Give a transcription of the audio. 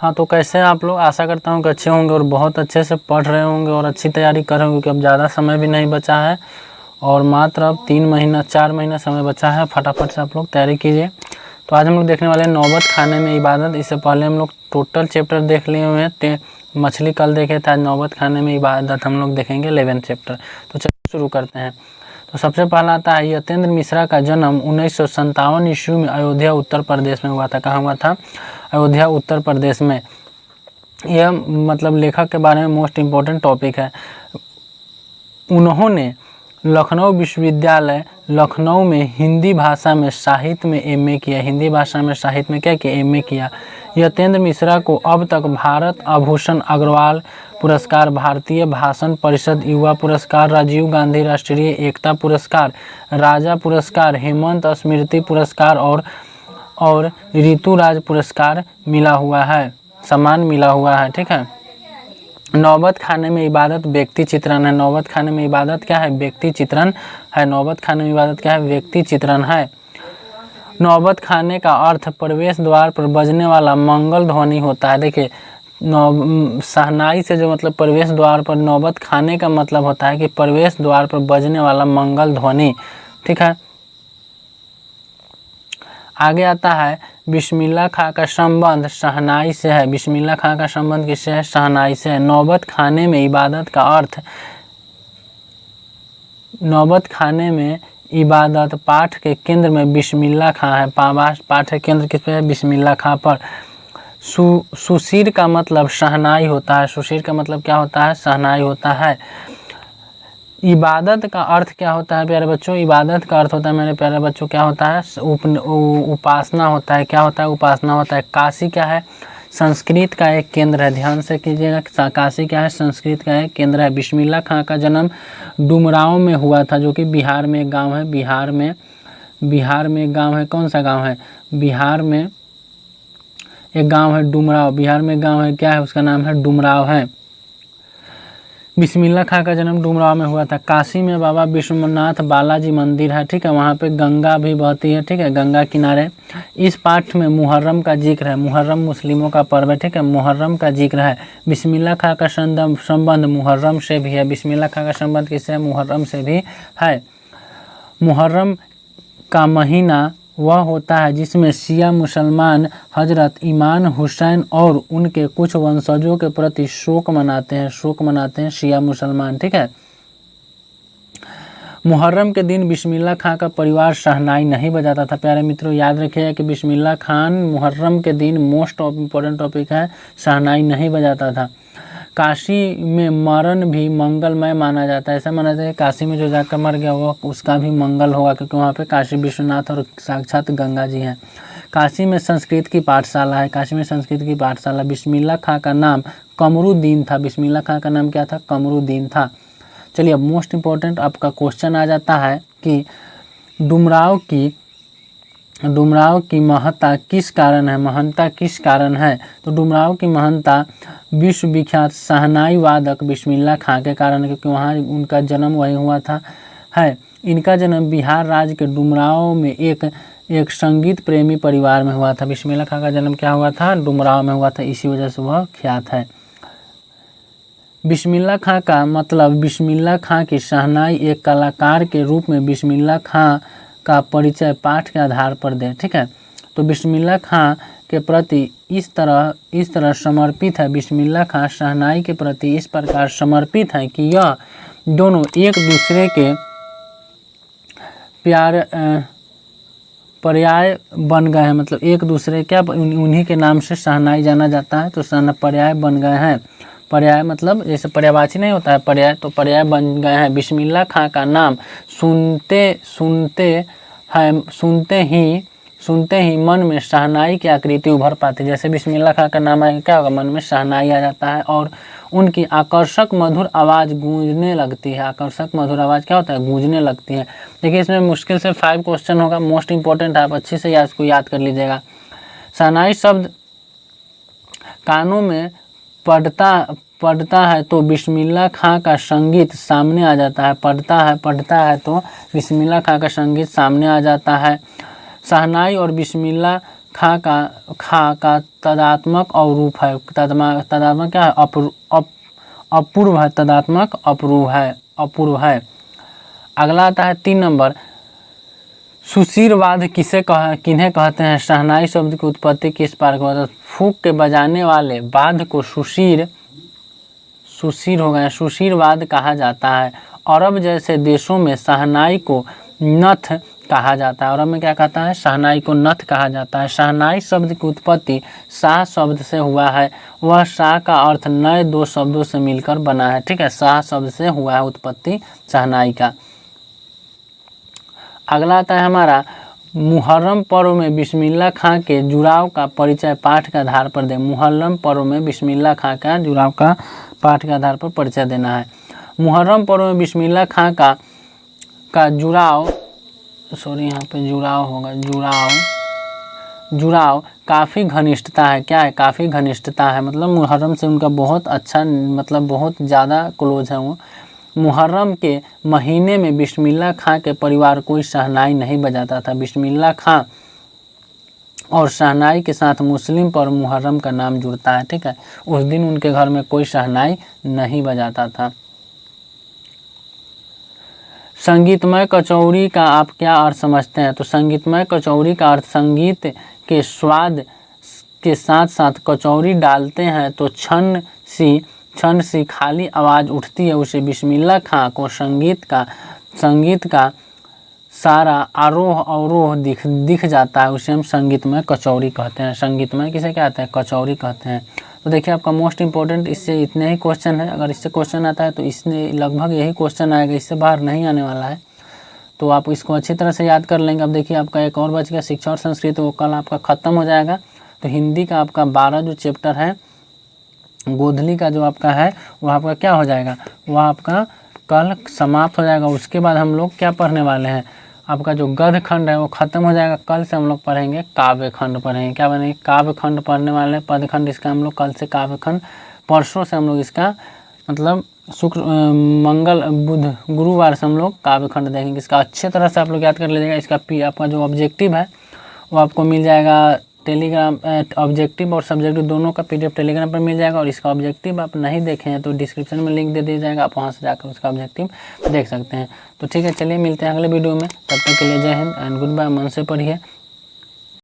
हाँ, तो कैसे आप लोग, आशा करता हूँ कि अच्छे होंगे और बहुत अच्छे से पढ़ रहे होंगे और अच्छी तैयारी कर रहे होंगे, क्योंकि अब ज़्यादा समय भी नहीं बचा है और मात्र अब 4 महीना समय बचा है। फटाफट से आप लोग तैयारी कीजिए। तो आज हम लोग देखने वाले हैं नौबत खाने में इबादत। इससे पहले हम लोग टोटल चैप्टर देख लिए हुए हैं। मछली कल देखे थे, आज नौबत खाने में इबादत हम लोग देखेंगे 11 चैप्टर। तो चलिए शुरू करते हैं। तो सबसे पहला आता है यतेंद्र मिश्रा का जन्म 1957 ईस्वी में अयोध्या उत्तर प्रदेश में हुआ था। कहाँ हुआ था? अयोध्या उत्तर प्रदेश में। यह मतलब लेखक के बारे में मोस्ट इम्पोर्टेंट टॉपिक है। उन्होंने लखनऊ विश्वविद्यालय लखनऊ में हिंदी भाषा में साहित्य में एमए किया। हिंदी भाषा में साहित्य में क्या किया? एमए किया। यतेंद्र मिश्रा को अब तक भारत आभूषण अग्रवाल पुरस्कार, भारतीय भाषण परिषद युवा पुरस्कार, राजीव गांधी राष्ट्रीय एकता पुरस्कार, राजा पुरस्कार, हेमंत स्मृति पुरस्कार और ऋतुराज पुरस्कार मिला हुआ है, सम्मान मिला हुआ है। ठीक है। नौबत खाने में इबादत व्यक्ति चित्रण है। नौबत खाने में इबादत क्या है? व्यक्ति चित्रण है। नौबत खाने में इबादत क्या है? व्यक्ति चित्रण है। नौबत खाने का अर्थ प्रवेश द्वार पर बजने वाला मंगल ध्वनि होता है। देखिए, शहनाई से जो मतलब प्रवेश द्वार पर, नौबत खाने का मतलब होता है कि प्रवेश द्वार पर बजने वाला मंगल ध्वनि। ठीक है। आगे आता है बिस्मिल्लाह खां का संबंध शहनाई से है। बिस्मिल्लाह खां का संबंध किससे है? शहनाई से है। नौबत खाने में इबादत का अर्थ, नौबत खाने में इबादत पाठ के केंद्र में बिस्मिल्लाह खां है। पाठ के केंद्र किस पे है? बिस्मिल्लाह खां पर। सुशीर का मतलब शहनाई होता है। सुशीर का मतलब क्या होता है? शहनाई होता है। इबादत का अर्थ क्या होता है प्यारे बच्चों? इबादत का अर्थ होता है मेरे प्यारे बच्चों क्या होता है? उपासना होता है। क्या होता है? उपासना होता है। काशी क्या है? संस्कृत का एक केंद्र है। ध्यान से कीजिएगा, काशी क्या है? संस्कृत का एक केंद्र है। बिस्मिल्लाह खां का जन्म डुमरांव में हुआ था, जो कि बिहार में एक गाँव है। बिहार में एक गाँव है। कौन सा गाँव है? बिहार में एक गाँव है डुमरांव। बिहार में एक गाँव है, क्या है? उसका नाम है डुमरांव है। बिस्मिल्लाह खां का जन्म डुमरांव में हुआ था। काशी में बाबा विश्वनाथ बालाजी मंदिर है। ठीक है। वहाँ पे गंगा भी बहती है। ठीक है। गंगा किनारे। इस पाठ में मुहर्रम का जिक्र है। मुहर्रम मुस्लिमों का पर्व है। ठीक है। मुहर्रम का जिक्र है। बिस्मिल्लाह खां का संबंध मुहर्रम से भी है। बिस्मिल्लाह खां का संबंध किससे है? मुहर्रम से भी है। मुहर्रम का महीना वह होता है जिसमें शिया मुसलमान हजरत इमाम हुसैन और उनके कुछ वंशजों के प्रति शोक मनाते हैं शिया मुसलमान। ठीक है। मुहर्रम के दिन बिस्मिल्लाह खां का परिवार शहनाई नहीं बजाता था। प्यारे मित्रों, याद रखिएगा कि बिस्मिल्लाह खान मुहर्रम के दिन मोस्ट इम्पोर्टेंट टॉपिक है, शहनाई नहीं बजाता था। काशी में मरण भी मंगलमय माना जाता है। ऐसा माना जाता है काशी में जो जाकर मर गया वो उसका भी मंगल होगा, क्योंकि वहाँ पे काशी विश्वनाथ और साक्षात गंगा जी हैं। काशी में संस्कृत की पाठशाला है। काशी में संस्कृत की पाठशाला। बिस्मिल्लाह खां का नाम कमरुद्दीन था। बिस्मिल्लाह खां का नाम क्या था? कमरुद्दीन था। चलिए, अब मोस्ट इम्पोर्टेंट आपका क्वेश्चन आ जाता है कि डुमरांव की महत्ता किस कारण है? महत्ता किस कारण है? तो डुमरांव की महत्ता विश्व विख्यात शहनाई वादक बिस्मिल्लाह खां के कारण, क्योंकि वहाँ उनका जन्म वहीं हुआ था है। इनका जन्म बिहार राज्य के डुमरांव में एक संगीत प्रेमी परिवार में हुआ था। बिस्मिल्लाह खां का जन्म क्या हुआ था? डुमरांव में हुआ था, इसी वजह से वह ख्यात है। बिस्मिल्लाह खां का मतलब बिस्मिल्लाह खां की शहनाई एक कलाकार के रूप में बिस्मिल्लाह खां का परिचय पाठ के आधार पर दें। ठीक है। तो बिस्मिल्लाह खां के प्रति इस तरह समर्पित है। बिस्मिल्लाह खां शहनाई के प्रति इस प्रकार समर्पित है कि यह दोनों एक दूसरे के पर्याय बन गए हैं। मतलब एक दूसरे क्या, उन्हीं के नाम से शहनाई जाना जाता है, तो पर्याय बन गए हैं। पर्याय मतलब जैसे पर्यायवाची नहीं होता है पर्याय, तो पर्याय बन गए हैं। बिस्मिल्लाह खां का नाम सुनते ही मन में शहनाई की आकृति उभर पाती है। जैसे बिस्मिल्लाह खां का नाम आएगा क्या होगा? मन में शहनाई आ जाता है और उनकी आकर्षक मधुर आवाज़ गूंजने लगती है। आकर्षक मधुर आवाज़ क्या होता है? गूंजने लगती है। देखिए, इसमें मुश्किल से 5 क्वेश्चन होगा, मोस्ट इंपॉर्टेंट है, आप अच्छे से इसको याद कर लीजिएगा। शहनाई शब्द कानों में पढ़ता है तो बिस्मिल्लाह खां का संगीत सामने आ जाता है। पढ़ता है तो बिस्मिल्लाह खां का संगीत सामने आ जाता है। शहनाई और बिस्मिल्लाह खा का तदात्मक अवरूप है। तदात्मक क्या है? अपूर्व है। तदात्मक अपूर्व है। अगला आता है 3 नंबर, सुशीरवाद किन्हें कहते हैं? शहनाई शब्द की उत्पत्ति किस प्रकार होता है? फूंक के बजाने वाले वाद्य को सुशीर हो गया, सुशीरवाद कहा जाता है। अरब जैसे देशों में शहनाई को नथ कहा जाता है। अरब में क्या कहता है? शहनाई को नथ कहा जाता है। शहनाई शब्द की उत्पत्ति शाह शब्द से हुआ है। वह शाह का अर्थ नए 2 शब्दों से मिलकर बना है। ठीक है, शाह शब्द से हुआ है उत्पत्ति शहनाई का। अगला आता है हमारा, मुहर्रम पर्व में बिस्मिल्लाह खां के जुड़ाव का परिचय पाठ के आधार पर दे। मुहर्रम पर्व में बिस्मिल्लाह खां का जुड़ाव का पाठ के आधार पर परिचय देना है। मुहर्रम पर्व में बिस्मिल्लाह खां का जुड़ाव, सॉरी यहाँ पे जुड़ाव होगा, जुड़ाव काफ़ी घनिष्ठता है। क्या है? काफ़ी घनिष्ठता है, मतलब मुहर्रम से उनका बहुत अच्छा, मतलब बहुत ज़्यादा क्लोज है वो। मुहर्रम के महीने में बिस्मिल्लाह खां के परिवार कोई शहनाई नहीं बजाता था। बिस्मिल्लाह खां और शहनाई के साथ मुस्लिम पर मुहर्रम का नाम जुड़ता है। ठीक है, उस दिन उनके घर में कोई शहनाई नहीं बजाता था। संगीतमय कचौरी का आप क्या अर्थ समझते हैं? तो संगीतमय कचौरी का अर्थ, संगीत के स्वाद के साथ साथ कचौरी डालते हैं तो क्षण सी खाली आवाज़ उठती है, उसे बिस्मिल्लाह खां को संगीत का सारा आरोह अवरोह दिख जाता है, उसे हम संगीतमय कचौरी कहते हैं। संगीतमय किसे कहते हैं? कचौरी कहते हैं। तो देखिए आपका मोस्ट इंपॉर्टेंट इससे इतने ही क्वेश्चन है। अगर इससे क्वेश्चन आता है तो इसने लगभग यही क्वेश्चन आएगा, इससे बाहर नहीं आने वाला है। तो आप इसको अच्छी तरह से याद कर लेंगे। अब देखिए आपका एक और बच गया, शिक्षा और संस्कृत, वो कल आपका ख़त्म हो जाएगा। तो हिंदी का आपका 12 जो चैप्टर है, गोधली का जो आपका है वो आपका क्या हो जाएगा? वह आपका कल समाप्त हो जाएगा। उसके बाद हम लोग क्या पढ़ने वाले हैं? आपका जो गद्य खंड है वो ख़त्म हो जाएगा। कल से हम लोग पढ़ेंगे काव्य खंड पढ़ेंगे। क्या बनेंगे? काव्य खंड पढ़ने वाले हैं। पद खंड इसका हम लोग कल से, काव्य खंड परसों से हम लोग इसका, मतलब शुक्र मंगल बुध गुरुवार से हम लोग काव्य खंड देखेंगे। इसका अच्छे तरह से आप लोग याद कर लीजिएगा। इसका आपका जो ऑब्जेक्टिव है वो आपको मिल जाएगा टेलीग्राम, ऑब्जेक्टिव और सब्जेक्टिव दोनों का PDF टेलीग्राम पर मिल जाएगा। और इसका ऑब्जेक्टिव आप नहीं देखे हैं तो डिस्क्रिप्शन में लिंक दे दिया जाएगा, आप वहां से जाकर उसका ऑब्जेक्टिव देख सकते हैं। तो ठीक है, चलिए मिलते हैं अगले वीडियो में। तब तक के लिए जय हिंद एंड गुड बाय। मन से पढ़िए।